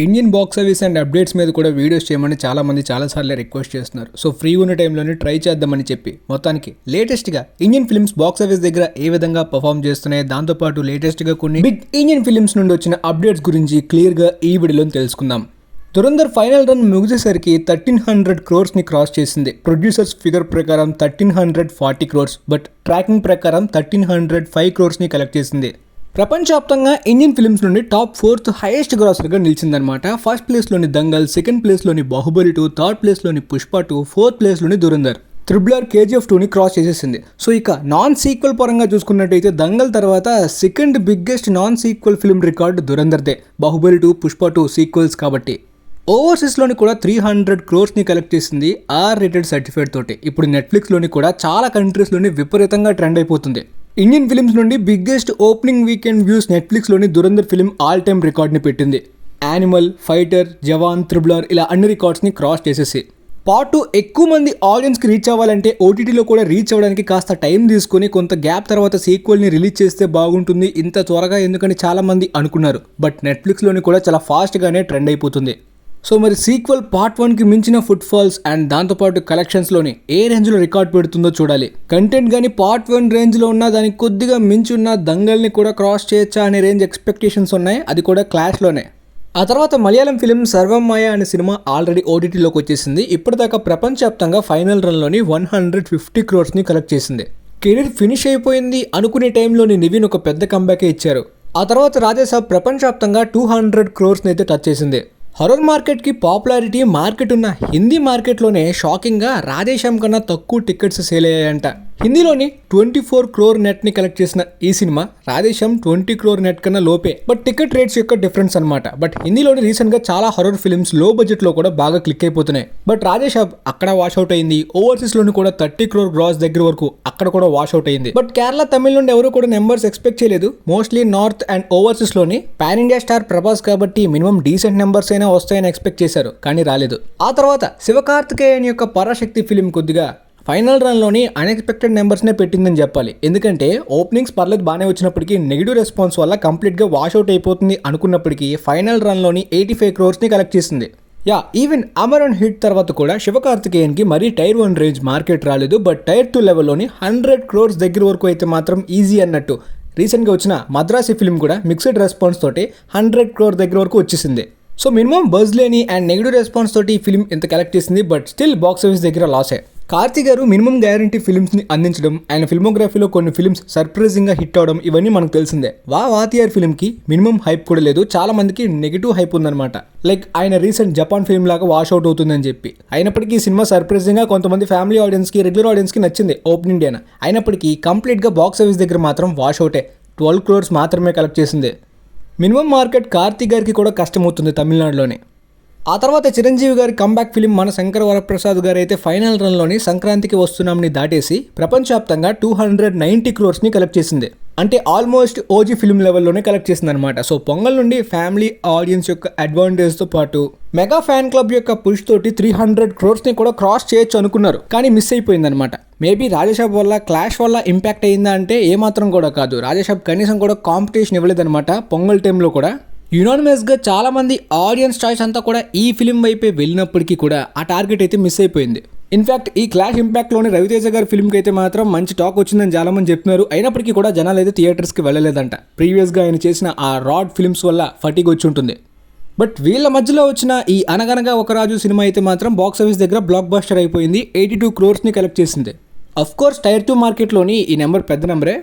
Indian box office and updates మీద కూడా videos చేయమని చాలా మంది చాలాసార్లు రిక్వెస్ట్ చేస్తున్నారు. సో ఫ్రీ ఉన్న టైంలోనే ట్రై చేద్దామని చెప్పి మొత్తానికి లేటెస్ట్గా ఇండియన్ ఫిల్మ్స్ బాక్స్ ఆఫీస్ దగ్గర ఏ విధంగా పర్ఫామ్ చేస్తున్నాయి, దాంతోపాటు లేటెస్ట్గా కొన్ని బిగ్ ఇండియన్ ఫిల్మ్స్ నుండి వచ్చిన అప్డేట్స్ గురించి క్లియర్గా ఈ వీడియోలో తెలుసుకుందాం. దురంధర్ ఫైనల్ రన్ ముగిసేసరికి 1300 crores క్రాస్ చేసింది. ప్రొడ్యూసర్స్ ఫిగర్ ప్రకారం 1340 crores, బట్ ట్రాకింగ్ ప్రకారం 1305 crores కలెక్ట్ చేసింది. ప్రపంచవ్యాప్తంగా ఇండియన్ ఫిల్మ్స్ నుండి టాప్ 4th హైయెస్ట్ గ్రాసర్గా నిలిచిందనమాట. ఫస్ట్ ప్లేస్లోని దంగల్, సెకండ్ ప్లేస్లోని బాహుబలి 2, థర్డ్ ప్లేస్లోని పుష్ప 2, ఫోర్త్ ప్లేస్లోని దురంధర్. త్రిబుల్ KGF 2 క్రాస్ చేసేసింది. సో ఇక నాన్ సీక్వెల్ పరంగా చూసుకున్నట్టయితే దంగల్ తర్వాత second biggest non sequel film record దురంధర్దే. బాహుబలి 2, పుష్ప 2 సీక్వెల్స్ కాబట్టి. ఓవర్సీస్లోని కూడా 300 crores కలెక్ట్ చేసింది ఆర్ రేటెడ్ సర్టిఫికేట్ తోటి. ఇప్పుడు నెట్ఫ్లిక్స్లోని కూడా చాలా కంట్రీస్లోని విపరీతంగా ట్రెండ్ అయిపోతుంది. ఇండియన్ ఫిల్మ్స్ నుండి బిగ్గెస్ట్ ఓపెనింగ్ వీకెండ్ వ్యూస్ నెట్ఫ్లిక్స్లోని దురంధర్ ఫిల్మ్ ఆల్ టైమ్ రికార్డ్ని పెట్టింది. యానిమల్, ఫైటర్, జవాన్, త్రిబులర్ ఇలా అన్ని రికార్డ్స్ని క్రాస్ చేసేసి పార్ట్ 2 ఎక్కువ మంది ఆడియన్స్కి రీచ్ అవ్వాలంటే ఓటీటీలో కూడా రీచ్ అవ్వడానికి కాస్త టైం తీసుకొని కొంత గ్యాప్ తర్వాత సీక్వెల్ని రిలీజ్ చేస్తే బాగుంటుంది, ఇంత త్వరగా ఎందుకని చాలామంది అనుకున్నారు. బట్ నెట్ఫ్లిక్స్లోని కూడా చాలా ఫాస్ట్గానే ట్రెండ్ అయిపోతుంది. సో మరి సీక్వెల్ పార్ట్ 1కి మించిన ఫుట్ ఫాల్స్ అండ్ దాంతోపాటు కలెక్షన్స్లోని ఏ రేంజ్లో రికార్డ్ పెడుతుందో చూడాలి. కంటెంట్ కానీ పార్ట్ 1 రేంజ్లో ఉన్న దానికి కొద్దిగా మించి ఉన్న దంగల్ని కూడా క్రాస్ చేయొచ్చా అనే రేంజ్ ఎక్స్పెక్టేషన్స్ ఉన్నాయి, అది కూడా క్లాష్లోనే. ఆ తర్వాత మలయాళం ఫిల్మ్ సర్వం మాయ అనే సినిమా ఆల్రెడీ ఓటీటీలోకి వచ్చేసింది. ఇప్పటిదాకా ప్రపంచవ్యాప్తంగా ఫైనల్ రన్లోని 150 crores కలెక్ట్ చేసింది. కెరీర్ ఫినిష్ అయిపోయింది అనుకునే టైంలోని నివిన్ ఒక పెద్ద కంబ్యాకే ఇచ్చారు. ఆ తర్వాత రాజాసాబ్ ప్రపంచవ్యాప్తంగా 200 crores అయితే టచ్ చేసింది. హర్రర్ మార్కెట్కి పాపులారిటీ మార్కెట్ ఉన్న హిందీ మార్కెట్లోనే షాకింగ్గా రాధేశ్యామ్ కన్నా తక్కువ టికెట్స్ సేల్ అయ్యాయంట. హిందీలోని 24 crore నెట్ని కలెక్ట్ చేసిన ఈ సినిమా రాధేశ్యామ్ 20 crore నెట్ కన్నా లోపే. బట్ టికెట్ రేట్స్ యొక్క డిఫరెన్స్ అనమాట. బట్ హిందీలోని రీసెంట్గా చాలా హర్రర్ ఫిల్మ్స్ లో బడ్జెట్లో కూడా బాగా క్లిక్ అయిపోతున్నాయి. బట్ రాధేశ్యామ్ అక్కడ వాష్అవుట్ అయింది. ఓవర్సీస్లోని కూడా 30 crore గ్రాస్ దగ్గర వరకు అక్కడ కూడా వాష్అవుట్ అయింది. బట్ కేరళ, తమిళ నుండి ఎవరు కూడా నెంబర్స్ ఎక్స్పెక్ట్ చేయలేదు. మోస్ట్లీ నార్త్ అండ్ ఓవర్సీస్లోని పాన్ ఇండియా స్టార్ ప్రభాస్ కాబట్టి మినిమం డీసెంట్ నెంబర్స్ అయినా వస్తాయని ఎక్స్పెక్ట్ చేశారు, కానీ రాలేదు. ఆ తర్వాత శివకార్తికేయన్ యొక్క పరాశక్తి ఫిల్మ్ కొద్దిగా ఫైనల్ రన్లోని అన్ఎక్స్పెక్టెడ్ నెంబర్స్నే పెట్టిందని చెప్పాలి. ఎందుకంటే ఓపెనింగ్స్ పర్లేదు బాగానే వచ్చినప్పటికీ నెగిటివ్ రెస్పాన్స్ వల్ల కంప్లీట్గా వాష్అవుట్ అయిపోతుంది అనుకున్నప్పటికీ ఫైనల్ రన్లోని 85 crores కలెక్ట్ చేసింది. ఈవెన్ అమరన్ హిట్ తర్వాత కూడా శివకార్తికేయన్కి మరీ టైర్ 1 రేంజ్ మార్కెట్ రాలేదు. బట్ టైర్ 2 లెవెల్లోని 100 crores దగ్గర వరకు అయితే మాత్రం ఈజీ అన్నట్టు. రీసెంట్గా వచ్చిన మద్రాసి ఫిల్మ్ కూడా మిక్స్డ్ రెస్పాన్స్ తోటి 100 crore దగ్గర వరకు వచ్చేసింది. సో మినిమం బజ్ లేని అండ్ నెగిటివ్ రెస్పాన్స్ తోటి ఈ ఫిల్మ్ ఇంత కలెక్ట్ చేసింది. బట్ స్టిల్ బాక్స్ ఆఫీస్ దగ్గర లాసే. కార్తీ గారు మినిమం గ్యారంటీ ఫిల్మ్స్ని అందించడం, ఆయన ఫిల్మోగ్రఫీలో కొన్ని ఫిల్మ్స్ సర్ప్రైజింగ్గా హిట్ అవడం ఇవన్నీ మనకు తెలిసిందే. వాతియార్ ఫిల్మ్కి మినిమం హైప్ కూడా లేదు, చాలా మందికి నెగిటివ్ హైప్ ఉందన్నమాట. లైక్ ఆయన రీసెంట్ జపాన్ ఫిల్మ్ లాగా వాష్ అవుట్ అవుతుందని చెప్పి. అయినప్పటికీ ఈ సినిమా సర్ప్రైజింగ్గా కొంతమంది ఫ్యామిలీ ఆడియన్స్కి, రెగ్యులర్ ఆడియన్స్కి నచ్చింది ఓపెనింగ్ డేన. అయినప్పటికీ కంప్లీట్గా బాక్స్ ఆఫీస్ దగ్గర మాత్రం వాష్ అవుటే. 12 crores మాత్రమే కలెక్ట్ చేసింది. మినిమం మార్కెట్ కార్తీ గారికి కూడా కష్టమవుతుంది తమిళనాడులోనే. ఆ తర్వాత చిరంజీవి గారి కంబ్యాక్ ఫిలిం మన శంకర వరప్రసాద్ గారు అయితే ఫైనల్ రన్లోని సంక్రాంతికి వస్తున్నాంని దాటేసి ప్రపంచవ్యాప్తంగా 290 crores కలెక్ట్ చేసింది. అంటే ఆల్మోస్ట్ ఓజీ ఫిల్మ్ లెవెల్లోనే కలెక్ట్ చేసింది అనమాట. సో పొంగల్ నుండి ఫ్యామిలీ ఆడియన్స్ యొక్క అడ్వాంటేజ్తో పాటు మెగా ఫ్యాన్ క్లబ్ యొక్క పుష్ తోటి 300 crores కూడా క్రాస్ చేయొచ్చు అనుకున్నారు, కానీ మిస్ అయిపోయింది అనమాట. మేబీ రాజాసాబ్ వల్ల, క్లాష్ వల్ల ఇంపాక్ట్ అయిందా అంటే ఏమాత్రం కూడా కాదు. రాజాసాబ్ కనీసం కూడా కాంపిటీషన్ ఇవ్వలేదన్నమాట పొంగల్ టైంలో కూడా. యునానిమస్గా చాలా మంది ఆడియన్స్ చాయిస్ అంతా కూడా ఈ ఫిలిం వైపే వెళ్ళినప్పటికీ కూడా ఆ టార్గెట్ అయితే మిస్ అయిపోయింది. ఇన్ఫాక్ట్ ఈ క్లాష్ ఇంపాక్ట్లోని రవితేజ గారి ఫిల్మ్కి అయితే మాత్రం మంచి టాక్ వచ్చిందని చాలా మంది చెప్తున్నారు. అయినప్పటికీ కూడా జనాలు అయితే థియేటర్స్కి వెళ్ళలేదంట. ప్రీవియస్గా ఆయన చేసిన ఆ రాడ్ ఫిల్మ్స్ వల్ల ఫటీగ్ వచ్చి ఉంటుంది. బట్ వీళ్ళ మధ్యలో వచ్చిన ఈ అనగనగా ఒక రాజు సినిమా అయితే మాత్రం బాక్స్ ఆఫీస్ దగ్గర బ్లాక్ బస్టర్ అయిపోయింది. 82 crores కలెక్ట్ చేసింది. అఫ్కోర్స్ టైర్ 2 మార్కెట్లోని ఈ నెంబర్ పెద్ద నెంబరే.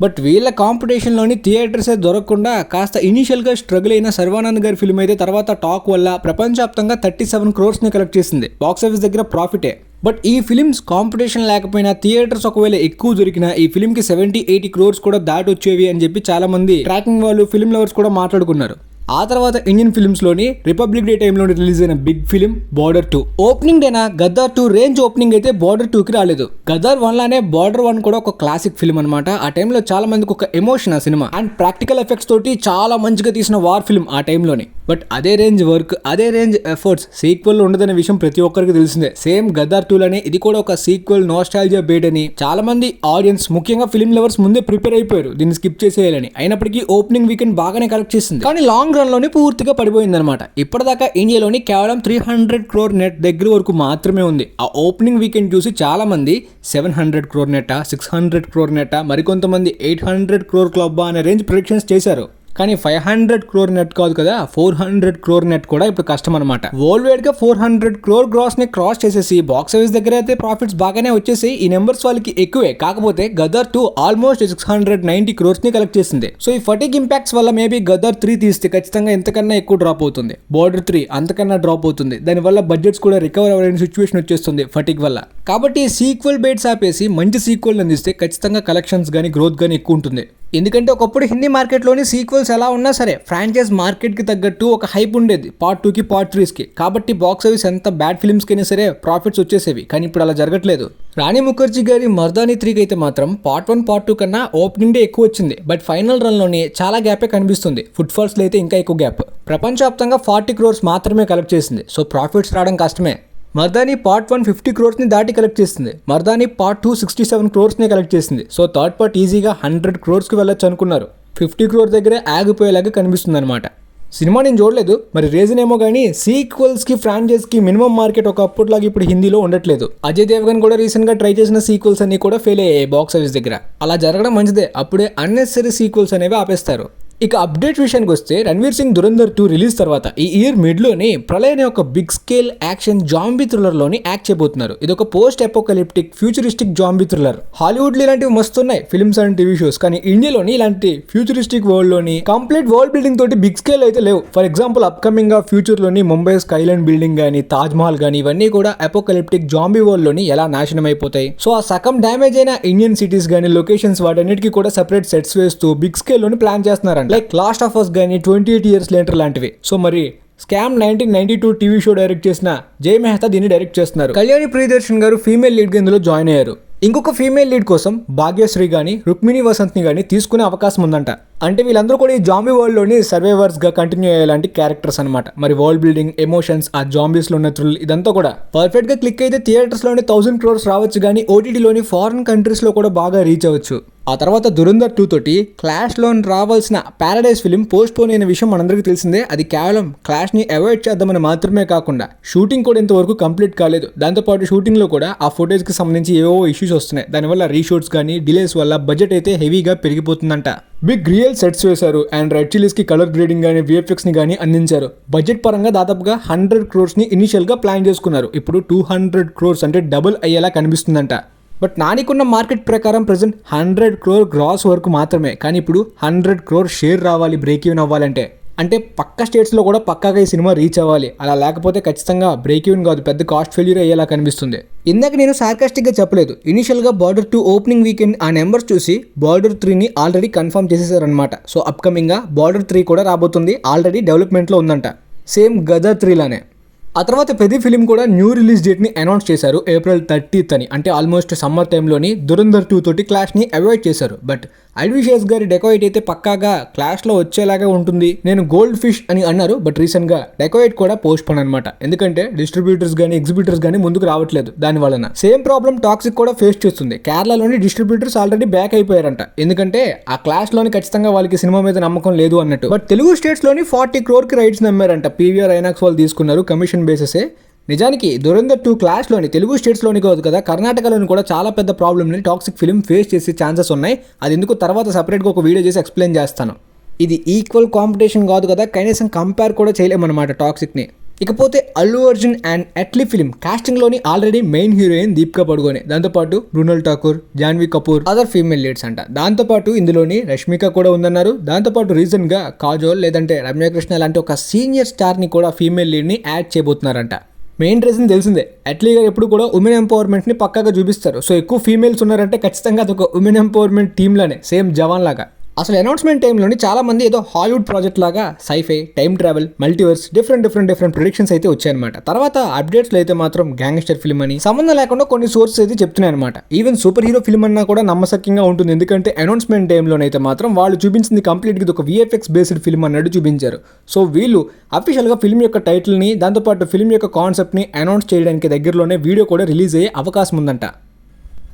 బట్ వీళ్ళ కాంపిటీషన్లోని థియేటర్సే దొరకకుండా కాస్త ఇనీషియల్గా స్ట్రగుల్ అయిన సర్వానంద్ గారి ఫిల్మ్ అయితే తర్వాత టాక్ వల్ల ప్రపంచవ్యాప్తంగా 37 crores కలెక్ట్ చేసింది. బాక్స్ ఆఫీస్ దగ్గర ప్రాఫిటే. బట్ ఈ ఫిలిమ్స్ కాంపిటీషన్ లేకపోయినా థియేటర్స్ ఒకవేళ ఎక్కువ దొరికినా ఈ ఫిల్మ్కి 70-80 crores కూడా దాటి వచ్చేవి అని చెప్పి చాలా మంది ట్రాకింగ్ వాళ్ళు, ఫిల్మ్ లవర్స్ కూడా మాట్లాడుకున్నారు. ఆ తర్వాత ఇండియన్ ఫిల్మ్స్లోని రిపబ్లిక్ డే టైంలో రిలీజ్ అయిన బిగ్ ఫిలిం బార్డర్ 2. ఓపెనింగ్ డేనా గదర్ 2 రేంజ్ ఓపెనింగ్ అయితే బార్డర్ 2కి రాలేదు. గదర్ 1 లానే బార్డర్ 1 కూడా ఒక క్లాసిక్ ఫిల్మ్ అనమాట. ఆ టైంలో చాలా మందికి ఒక ఎమోషన్ ఆ సినిమా, అండ్ ప్రాక్టికల్ ఎఫెక్ట్స్ తోటి చాలా మంచిగా తీసిన వార్ ఫిల్మ్ ఆ టైంలోని. బట్ అదే రేంజ్ వర్క్, అదే రేంజ్ ఎఫర్ట్స్ సీక్వెల్ ఉండదనే విషయం ప్రతి ఒక్కరికి తెలిసిందే. సేమ్ గదర్ 2 లానే ఇది కూడా ఒక సీక్వెల్ నోస్టాల్జియా బేట్ అని చాలా మంది ఆడియన్స్, ముఖ్యంగా ఫిల్మ్ లవర్స్ ముందే ప్రిపేర్ అయిపోయారు దీన్ని స్కిప్ చేసేయాలని. అయినప్పటికీ ఓపెనింగ్ వీకెండ్ బాగానే కలెక్ట్ చేసింది. కానీ లాంగ్ రన్లోని పూర్తిగా పడిపోయిందనమాట. ఇప్పటిదాకా ఇండియాలోని కేవలం 300 crore నెట్ దగ్గర వరకు మాత్రమే ఉంది. ఆ ఓపెనింగ్ వీకెండ్ చూసి చాలా మంది 700 crore నెట్టా, 600 crore నెట్టా, మరికొంతమంది 800 crore క్లబ్బా అనే రేంజ్ ప్రిడిక్షన్స్ చేశారు. కానీ 500 crore నెట్ కాదు కదా, 400 crore నెట్ కూడా ఇప్పుడు కష్టం అనమాట. వరల్డ్ వైడ్ గా 400 crore గ్రాస్ ని క్రాస్ చేసేసి బాక్స్ ఆఫీస్ దగ్గర అయితే ప్రాఫిట్స్ బాగానే వచ్చేసి ఈ నెంబర్స్ వాళ్ళకి ఎక్కువే. కాకపోతే గదర్ 2 ఆల్మోస్ట్ 690 crores ని కలెక్ట్ చేసింది. సో ఈ ఫటిక్ ఇంపాక్ట్స్ వల్ల మేబీ గదర్ 3 తీస్తే ఖచ్చితంగా ఇంతకన్నా ఎక్కువ డ్రాప్ అవుతుంది. బార్డర్ 3 అంతకన్నా డ్రాప్ అవుతుంది. దానివల్ల బడ్జెట్స్ కూడా రికవర్ అవ్వలేని సిచ్యువేషన్ వచ్చేస్తుంది ఫటిక్ వల్ల. కాబట్టి సీక్వెల్ బేట్స్ ఆపేసి మంచి సీక్వెల్ అందిస్తే ఖచ్చితంగా కలెక్షన్స్ కానీ గ్రోత్ కానీ ఎక్కువ ఉంటుంది. ఎందుకంటే ఒకప్పుడు హిందీ మార్కెట్లోని సీక్వెల్స్ ఎలా ఉన్నా సరే ఫ్రాంచైజ్ మార్కెట్కి తగ్గట్టు ఒక హైప్ ఉండేది పార్ట్ 2కి పార్ట్ 3కి. కాబట్టి బాక్స్ ఆఫీస్ ఎంత బ్యాడ్ ఫిల్మ్స్కి అయినా సరే ప్రాఫిట్స్ వచ్చేసేవి. కానీ ఇప్పుడు అలా జరగట్లేదు. రాణి ముఖర్జీ గారి మర్దానీ 3కి అయితే మాత్రం పార్ట్ 1 పార్ట్ 2 కన్నా ఓపెనింగ్ డే ఎక్కువ వచ్చింది. బట్ ఫైనల్ రన్లోని చాలా గ్యాపే కనిపిస్తుంది. ఫుట్ ఫాల్స్లో అయితే ఇంకా ఎక్కువ గ్యాప్. ప్రపంచవ్యాప్తంగా 40 crores మాత్రమే కలెక్ట్ చేసింది. సో ప్రాఫిట్స్ రావడం కష్టమే. మర్దానీ పార్ట్ 1 50 crores ని దాటి కలెక్ట్ చేసింది. మర్దానీ పార్ట్ 2 67 crores ని కలెక్ట్ చేసింది. సో థర్డ్ పార్ట్ ఈజీగా 100 crores కి వెళ్ళొచ్చు అనుకున్నారు. 50 crore దగ్గరే ఆగిపోయేలాగా కనిపిస్తుంది అనమాట. సినిమా నేను చూడలేదు, మరి రీజన్ ఏమో కానీ సీక్వెల్స్ కి ఫ్రాంచైజ్ కి మినిమం మార్కెట్ ఒక అప్పట్లాగా ఇప్పుడు హిందీలో ఉండట్లేదు. అజయ్ దేవగన్ కూడా రీసెంట్ గా ట్రై చేసిన సీక్వెల్స్ అన్ని కూడా ఫెయిల్ అయ్యాయి బాక్స్ ఆఫీస్ దగ్గర. అలా జరగడం మంచిదే. అప్పుడే అన్నెసరీ సీక్వెల్స్ అనేవి ఆపేస్తారు. ఇక అప్డేట్ విషయానికి వస్తే రణ్వీర్ సింగ్ దురంధర్ 2 రిలీజ్ తర్వాత ఈ ఇయర్ మిడ్లోని ప్రళయ్ అనే ఒక బిగ్ స్కేల్ యాక్షన్ జాంబీ థ్రిల్లర్లోని యాక్ట్ చేయబోతున్నారు. ఇది ఒక post apocalyptic futuristic zombie thriller. హాలీవుడ్లో ఇలాంటివి మస్తున్నాయి ఫిల్మ్స్ అండ్ టీవీ షోస్. కానీ ఇండియాలోని ఇలాంటి ఫ్యూచరిస్టిక్ వరల్డ్లోని కంప్లీట్ వరల్డ్ బిల్డింగ్ తోటి బిగ్ స్కేల్ అయితే లేవు. ఫర్ ఎగ్జాంపుల్ అప్కమింగ్ గా ఫ్యూచర్లోని ముంబై స్కైలైన్ బిల్డింగ్ కానీ తాజ్ మహల్ కానీ ఇవన్నీ కూడా అపోకలిప్టిక్ జాంబీ వరల్డ్లోని ఎలా నాశనం అయిపోతాయి. సో ఆ సగం డ్యామేజ్ అయిన ఇండియన్ సిటీస్ కానీ లొకేషన్స్ వాటన్నిటికీ కూడా సెపరేట్ సెట్స్ వేస్తూ బిగ్ స్కేల్ లోని ప్లాన్ చేస్తున్నారంట. లైక్ లాస్ట్ ఆఫ్ అస్ కానీ 28 years later లాంటివి. సో మరి స్కామ్ 1992 టీవీ షో డైరెక్ట్ చేసిన జై మెహతా దీన్ని డైరెక్ట్ చేస్తున్నారు. కళ్యాణి ప్రియదర్శన్ గారు ఫీమేల్ లీడ్ గా ఇందులో జాయిన్ అయ్యారు. ఇంకొక ఫీమేల్ లీడ్ కోసం భాగ్యశ్రీ గానీ రుక్మిణి వసంత్ ని గానీ తీసుకునే అవకాశం ఉందంట. అంటే వీళ్ళందరూ కూడా ఈ జాంబీ వరల్డ్ లోని సర్వైవర్స్ గా కంటిన్యూ అయ్యేలాంటి క్యారెక్టర్స్ అనమాట. మరి వరల్డ్ బిల్డింగ్, ఎమోషన్స్, ఆ జాంబీస్ లో ఉన్న థ్రిల్ ఇదంతా కూడా పర్ఫెక్ట్ గా క్లిక్ అయితే థియేటర్స్ లోని 1000 crores రావచ్చు కానీ ఓటీటీలోని ఫారెన్ కంట్రీస్ లో కూడా బాగా రీచ్ అవ్వచ్చు. ఆ తర్వాత దురంధర్ 2 తోటి క్లాష్ లో రావాల్సిన పారడైజ్ ఫిల్మ్ పోస్ట్ పోన్ అయిన విషయం మనందరికీ తెలిసిందే. అది కేవలం క్లాష్ ని అవాయిడ్ చేద్దామని మాత్రమే కాకుండా షూటింగ్ కూడా ఇంతవరకు కంప్లీట్ కాలేదు. దాంతోపాటు షూటింగ్ లో కూడా ఆ ఫుటేజ్ కి సంబంధించి ఏవో ఇష్యూస్ వస్తున్నాయి. దానివల్ల రీషూట్స్ కానీ డిలేస్ వల్ల బడ్జెట్ అయితే హెవీగా పెరిగిపోతుందంట. బిగ్ రియల్ సెట్స్ వేశారు అండ్ రెడ్ చిల్లీస్ కి కలర్ గ్రేడింగ్ కానీ విఎఫ్ఎక్స్ ని కానీ అందించారు. బడ్జెట్ పరంగా దాదాపుగా 100 crores ని ఇనిషియల్ గా ప్లాన్ చేసుకున్నారు. ఇప్పుడు 200 crores అంటే డబుల్ అయ్యేలా కనిపిస్తుందంట. బట్ నానికున్న మార్కెట్ ప్రకారం ప్రెసెంట్ 100 crore గ్రాస్ వరకు మాత్రమే. కానీ ఇప్పుడు 100 crore షేర్ రావాలి బ్రేక్ ఈవెన్ అవ్వాలంటే. అంటే పక్క స్టేట్స్లో కూడా పక్కాగా ఈ సినిమా రీచ్ అవ్వాలి. అలా లేకపోతే ఖచ్చితంగా బ్రేక్ ఈవెన్ కాదు, పెద్ద కాస్ట్ ఫెయిల్యూర్ అయ్యేలా కనిపిస్తుంది. ఇందాక నేను సార్కాస్టిక్గా చెప్పలేదు. ఇనిషియల్గా బార్డర్ 2 ఓపెనింగ్ వీకెండ్ ఆ నెంబర్స్ చూసి బార్డర్ 3ని ఆల్రెడీ కన్ఫర్మ్ చేసేసారనమాట. సో అప్కమింగ్గా బార్డర్ 3 కూడా రాబోతుంది. ఆల్రెడీ డెవలప్మెంట్లో ఉందంట, సేమ్ గదర్ 3 లానే. ఆ తర్వాత పెద్ద ఫిలిం కూడా న్యూ రిలీజ్ డేట్ని అనౌన్స్ చేశారు, April 30th అని. అంటే ఆల్మోస్ట్ సమ్మర్ టైంలోని దురంధర్ 2 తోటి క్లాష్ని అవాయిడ్ చేశారు. బట్ అడ్విషియస్ గారి డెకోయిట్ అయితే పక్కాగా క్లాష్లో వచ్చేలాగా ఉంటుంది. నేను గోల్డ్ ఫిష్ అని అన్నారు, బట్ రీసెంట్గా డెకోయిట్ కూడా పోస్ట్ పోన్ అనమాట. ఎందుకంటే డిస్ట్రిబ్యూటర్స్ కానీ ఎగ్జిబిటర్స్ కానీ ముందుకు రావట్లేదు. దాని వలన సేమ్ ప్రాబ్లం టాక్సిక్ కూడా ఫేస్ చేస్తుంది. కేరళలోని డిస్ట్రిబ్యూటర్స్ ఆల్రెడీ బ్యాక్ అయిపోయారంట. ఎందుకంటే ఆ క్లాష్లోని ఖచ్చితంగా వాళ్ళకి సినిమా మీద నమ్మకం లేదు అన్నట్టు. బట్ తెలుగు స్టేట్స్లోని 40 crore రైట్స్ నమ్మారంట. పీవీఆర్ ఐనాక్స్ వాళ్ళు తీసుకున్నారు కమిషన్ బేసెసే. నిజానికి దురంధర్ 2 క్లాష్లోని తెలుగు స్టేట్స్లోని కాదు కదా, కర్ణాటకలోని కూడా చాలా పెద్ద ప్రాబ్లమ్ని టాక్సిక్ ఫిల్మ్ ఫేస్ చేసే ఛాన్సెస్ ఉన్నాయి. అది ఎందుకు తర్వాత సపరేట్గా ఒక వీడియో చేసి ఎక్స్ప్లెయిన్ చేస్తాను. ఇది ఈక్వల్ కాంపిటీషన్ కాదు కదా, కనీసం కంపేర్ కూడా చేయలేమన్నమాట టాక్సిక్ని. ఇకపోతే అల్లు అర్జున్ అండ్ అట్లీ ఫిల్మ్ కాస్టింగ్లోని already main heroine Deepika Padukone, దాంతోపాటు Mrunal Thakur, Janhvi Kapoor, other female leads అంట. దాంతోపాటు ఇందులోని రష్మిక కూడా ఉందన్నారు. దాంతోపాటు రీసెంట్గా కాజోల్ లేదంటే రమ్యకృష్ణ లాంటి ఒక సీనియర్ స్టార్ని కూడా ఫీమేల్ లీడ్ని యాడ్ చేయబోతున్నారంట. మెయిన్ రీజన్ తెలిసిందే, అట్లీ గారు ఎప్పుడు కూడా ఉమెన్ ఎంపవర్మెంట్ని పక్కాగా చూపిస్తారు. సో ఎక్కువ ఫీమేల్స్ ఉన్నారంటే ఖచ్చితంగా అదొక ఉమెన్ ఎంపవర్మెంట్ టీమ్ లానే, సేమ్ జవాన్ లాగా. అసలు అనౌన్స్మెంట్ టైంలోని చాలా మంది ఏదో హాలీవుడ్ ప్రాజెక్ట్ లాగా scifi, time travel, multiverse, different predictions అయితే వచ్చాయన్నమాట. తర్వాత అప్డేట్స్లో అయితే మాత్రం గ్యాంగ్స్టర్ ఫిల్మ్ అని సంబంధం లేకుండా కొన్ని సోర్సెస్ అయితే చెప్తున్నాయి అనమాట. ఈవెన్ సూపర్ హీరో ఫిల్మ్ అన్నా కూడా నమ్మశక్యంగా ఉంటుంది. ఎందుకంటే అనౌన్స్మెంట్ టైంలోనైతే మాత్రం వాళ్ళు చూపించింది కంప్లీట్గా ఇది ఒక విఎఫ్ఎక్స్ బేస్డ్ ఫిల్మ్ అన్నట్టు చూపించారు. సో వీళ్ళు అఫీషియల్గా ఫిల్మ్ యొక్క టైటిల్ని, దాంతోపాటు ఫిల్మ్ యొక్క కాన్సెప్ట్ని అనౌన్స్ చేయడానికి దగ్గరలోనే వీడియో కూడా రిలీజ్ అయ్యే అవకాశం ఉందంట.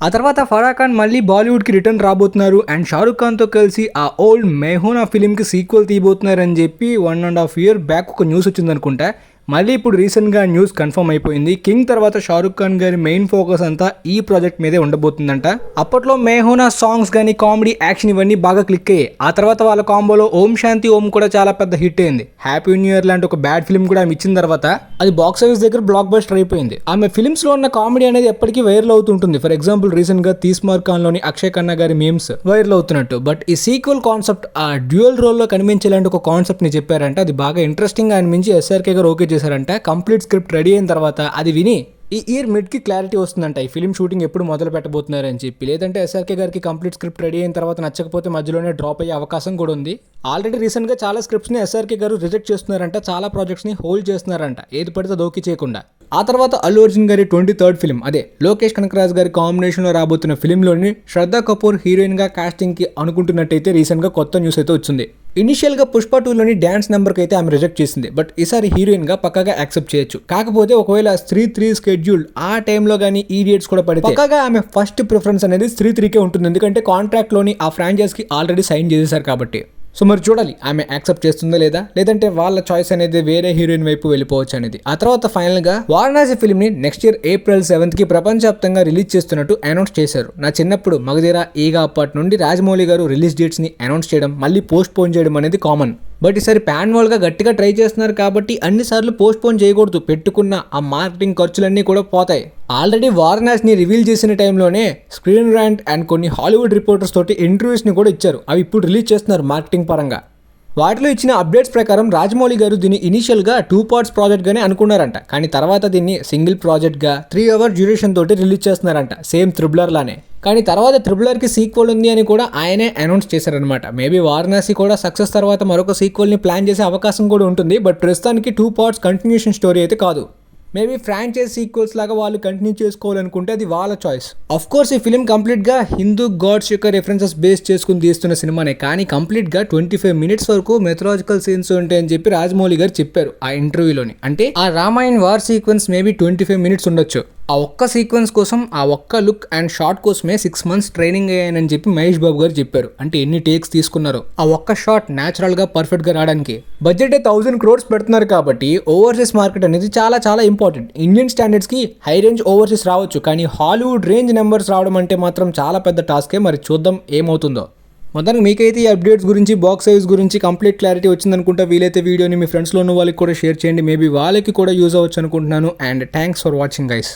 ఆ తర్వాత ఫరా ఖాన్ మళ్ళీ బాలీవుడ్కి రిటర్న్ రాబోతున్నారు అండ్ షారుఖ్ ఖాన్తో కలిసి ఆ ఓల్డ్ మెహూనా ఫిలింకి సీక్వెల్ తీయబోతున్నారని చెప్పి 1.5 year బ్యాక్ ఒక న్యూస్ వచ్చిందనుకుంటా. మళ్ళీ ఇప్పుడు రీసెంట్గా న్యూస్ కన్ఫర్మ్ అయిపోయింది. కింగ్ తర్వాత షారుఖ్ ఖాన్ గారి మెయిన్ ఫోకస్ అంతా ఈ ప్రాజెక్ట్ మీదే ఉండబోతుందంట. అప్పట్లో మెహూనా సాంగ్స్ కానీ కామెడీ యాక్షన్ ఇవన్నీ బాగా క్లిక్ అయ్యాయి. ఆ తర్వాత వాళ్ళ కాంబోలో ఓం శాంతి ఓం కూడా చాలా పెద్ద హిట్ అయింది. హ్యాపీ న్యూ ఇయర్ లాంటి ఒక బ్యాడ్ ఫిల్మ్ కూడా ఆమె ఇచ్చిన తర్వాత అది బాక్స్ ఆఫీస్ దగ్గర బ్లాక్ బస్టర్ అయిపోయింది. ఆమె ఫిల్మ్స్ లో ఉన్న కామెడీ అనేది ఎప్పటికీ వైరల్ అవుతుంటుంది. ఫర్ ఎగ్జాంపుల్ రీసెంట్ గా తీస్మార్ ఖాన్ లోని అక్షయ్ ఖన్నా గారి మీమ్స్ వైరల్ అవుతున్నట్టు. బట్ ఈ సీక్వెల్ కాన్సెప్ట్ ఆ డ్యూయల్ రోల్ లో కనిపించేలాంటి ఒక కాన్సెప్ట్ ని చెప్పారంటే అది బాగా ఇంట్రెస్టింగ్ గా అనిపించి SRK గారు ఓకే చేశారంట. కంప్లీట్ స్క్రిప్ట్ రెడీ అయిన తర్వాత అది విని ఈ ఇయర్ మిడ్కి క్లారిటీ వస్తుందంట ఈ ఫిల్మ్ షూటింగ్ ఎప్పుడు మొదలు పెట్టబోతున్నారని చెప్పి. లేదంటే SRK గారికి కంప్లీట్ స్క్రిప్ట్ రెడీ అయిన తర్వాత నచ్చకపోతే మధ్యలోనే డ్రాప్ అయ్యే అవకాశం కూడా ఉంది. ఆల్రెడీ రీసెంట్గా చాలా స్క్రిప్ట్స్ని SRK గారు రిజెక్ట్ చేస్తున్నారంట, చాలా ప్రాజెక్ట్స్ని హోల్డ్ చేస్తున్నారంట, ఏది పడితే దోకి చేయకుండా. ఆ తర్వాత అల్లు అర్జున్ గారి 23rd ఫిల్మ్ అదే లోకేష్ కనకరాజ్ గారి కాంబినేషన్లో రాబోతున్న ఫిల్మ్లోని శ్రద్ధా కపూర్ హీరోయిన్గా కాస్టింగ్కి అనుకుంటున్నట్టయితే రీసెంట్గా కొత్త న్యూస్ అయితే వచ్చింది. ఇనిషియల్గా పుష్ప 2లోని డ్యాన్స్ నెంబర్కి అయితే ఆమె రిజెక్ట్ చేసింది. బట్ ఈసారి హీరోయిన్గా పక్కగా యాక్సెప్ట్ చేయొచ్చు. కాకపోతే ఒకవేళ స్త్రీ 3 స్కెడ్యూల్ ఆ టైంలో కానీ ఈ డేట్స్ కూడా పడితే పక్కగా ఆమె ఫస్ట్ ప్రిఫరెన్స్ అనేది స్త్రీ 3కే ఉంటుంది. ఎందుకంటే కాంట్రాక్ట్లోని ఆ ఫ్రాంచైజ్కి ఆల్రెడీ సైన్ చేసేసారు కాబట్టి. సో మరి చూడాలి ఆమె యాక్సెప్ట్ చేస్తుందా లేదా, లేదంటే వాళ్ళ చాయిస్ అనేది వేరే హీరోయిన్ వైపు వెళ్ళిపోవచ్చు అనేది. ఆ తర్వాత ఫైనల్గా వారణాసి ఫిల్మ్ని నెక్స్ట్ ఇయర్ April 7th ప్రపంచవ్యాప్తంగా రిలీజ్ చేస్తున్నట్టు అనౌన్స్ చేశారు. నా చిన్నప్పుడు మగధీర ఈగా అప్పటి నుండి రాజమౌళి గారు రిలీజ్ డేట్స్ని అనౌన్స్ చేయడం మళ్ళీ పోస్ట్ పోన్ చేయడం అనేది కామన్. బట్ ఈసారి ప్యాన్ వాల్గా గట్టిగా ట్రై చేస్తున్నారు కాబట్టి అన్నిసార్లు పోస్ట్ పోన్ చేయకూడదు. పెట్టుకున్న ఆ మార్కెటింగ్ ఖర్చులన్నీ కూడా పోతాయి. ఆల్రెడీ వారణాసిని రివీల్ చేసిన టైంలోనే స్క్రీన్ ర్యాంట్ అండ్ కొన్ని హాలీవుడ్ రిపోర్టర్స్ తోటి ఇంటర్వ్యూస్ని కూడా ఇచ్చారు. అవి ఇప్పుడు రిలీజ్ చేస్తున్నారు మార్కెటింగ్ పరంగా. వాటిలో ఇచ్చిన అప్డేట్స్ ప్రకారం రాజమౌళి గారు దీన్ని ఇనిషియల్గా 2 parts ప్రాజెక్ట్గానే అనుకున్నారంట. కానీ తర్వాత దీన్ని సింగిల్ ప్రాజెక్ట్గా 3 hour డ్యూరేషన్ తోటి రిలీజ్ చేస్తున్నారంట, సేమ్ త్రిబులర్ లానే. కానీ తర్వాత త్రిబులర్కి సీక్వెల్ ఉంది అని కూడా ఆయనే అనౌన్స్ చేశారనమాట. మేబీ వారణాసి కూడా సక్సెస్ తర్వాత మరొక సీక్వెల్ని ప్లాన్ చేసే అవకాశం కూడా ఉంటుంది. బట్ ప్రస్తుతానికి 2 parts కంటిన్యూషన్ స్టోరీ అయితే కాదు. మేబీ ఫ్రాంచైజ్ సీక్వెల్స్ లాగా వాళ్ళు కంటిన్యూ చేసుకోవాలనుకుంటే అది వాళ్ళ చాయిస్. ఆఫ్ కోర్స్ ఈ ఫిల్మ్ కంప్లీట్గా హిందూ గాడ్స్ యొక్క రెఫరెన్సెస్ బేస్ చేసుకుని తీస్తున్న సినిమానే. కానీ కంప్లీట్గా 25 minutes వరకు మెథలాజికల్ సీన్స్ ఉంటాయని చెప్పి రాజమౌళి గారు చెప్పారు ఆ ఇంటర్వ్యూలోని. అంటే ఆ Ramayan war sequence maybe 25 minutes ఉండొచ్చు. ఆ ఒక్క సీక్వెన్స్ కోసం, ఆ ఒక్క లుక్ అండ్ షాట్ కోసమే 6 months ట్రైనింగ్ అయ్యానని చెప్పి మహేష్ బాబు గారు చెప్పారు. అంటే ఎన్ని టేక్స్ తీసుకున్నారు ఆ ఒక్క షాట్ న్యాచురల్గా పర్ఫెక్ట్గా రావడానికి. బడ్జెట్ 1000 crores పెడుతున్నారు కాబట్టి ఓవర్సీస్ మార్కెట్ అనేది చాలా చాలా ఇంపార్టెంట్. ఇండియన్ స్టాండర్డ్స్కి హై రేంజ్ ఓవర్సీస్ రావచ్చు, కానీ హాలీవుడ్ రేంజ్ నెంబర్స్ రావడం అంటే మాత్రం చాలా పెద్ద టాస్కే. మరి చూద్దాం ఏమవుతుందో. మొత్తానికి మీకైతే ఈ అప్డేట్స్ గురించి, బాక్స్ ఆఫీస్ గురించి కంప్లీట్ క్లారిటీ వచ్చిందనుకుంటా. వీలైతే వీడియోని మీ ఫ్రెండ్స్లో ఉన్న వాళ్ళకి కూడా షేర్ చేయండి. మేబీ వాళ్ళకి కూడా యూజ్ అవ్వచ్చు అనుకుంటున్నాను. And thanks for watching guys.